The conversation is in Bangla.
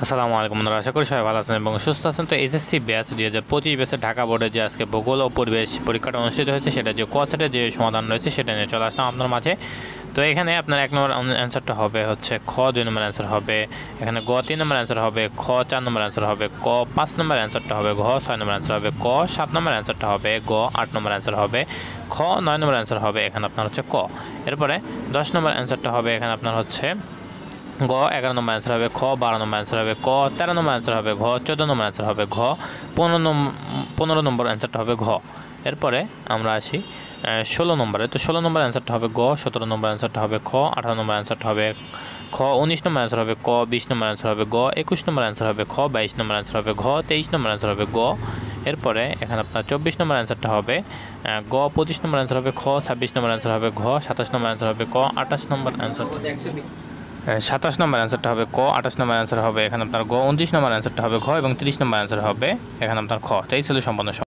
আসসালামু আলাইকুম বন্ধুরা, আশা করি সবাই ভালো আছেন এবং সুস্থ আছেন। তো এসএসসি ব্যাচ 2025 ব্যাচের ঢাকা বোর্ডে যে আজকে ভূগোল ও পরিবেশ পরীক্ষাটা অনুষ্ঠিত হয়েছে, সেটা যে ক সেটের যে সমাধান রয়েছে সেটা নিয়ে চলে আসলাম আপনার মাঝে। তো এখানে আপনার 1 নম্বর অ্যান্সারটা হবে হচ্ছে খ, 2 নম্বর অ্যান্সার হবে এখানে গ, 3 নম্বর অ্যান্সার হবে খ, 4 নম্বর অ্যান্সার হবে ক, 5 নম্বর অ্যান্সারটা হবে ঘ, 6 নম্বর অ্যান্সার হবে ক, 7 নম্বর অ্যান্সারটা হবে গ, 8 নম্বর অ্যান্সার হবে খ, 9 নম্বর অ্যান্সার হবে এখানে আপনার হচ্ছে ক। এরপরে 10 নম্বর অ্যান্সারটা হবে এখানে আপনার হচ্ছে গ, 11 নম্বর অ্যান্সার হবে খ, 12 নম্বর অ্যান্সার হবে ক, 13 নম্বর অ্যান্সার হবে ঘ, 14 নম্বর অ্যান্সার হবে ঘ, 15 নম্বর অ্যান্সারটা হবে ঘ। এরপরে আমরা আসি 16 নম্বরে। তো 16 নম্বর অ্যান্সারটা হবে গ, 17 নম্বর অ্যান্সারটা হবে খ, 18 নম্বর অ্যান্সারটা হবে খ, 19 নম্বর অ্যান্সার হবে ক, 20 নম্বর অ্যান্সার হবে গ, 21 নম্বর অ্যান্সার হবে খ, 22 নম্বর অ্যান্সার হবে ঘ, 23 নম্বর অ্যান্সার হবে গ। এরপরে এখানে আপনার 24 নম্বর অ্যান্সারটা হবে গ, 25 নম্বর অ্যান্সার হবে খ, 26 নম্বর অ্যান্সার হবে ঘ, 27 নম্বর অ্যান্সার হবে ক, 28 নম্বর অ্যান্সার 27 নম্বর অ্যান্সারটা হবে ক, 28 নম্বর অ্যান্সার হবে এখানে আপনার গ, 29 নম্বর অ্যান্সারটা হবে ঘ এবং 30 নম্বর অ্যান্সার হবে এখানে আপনার খ। তো এই ছিল সম্পূর্ণ।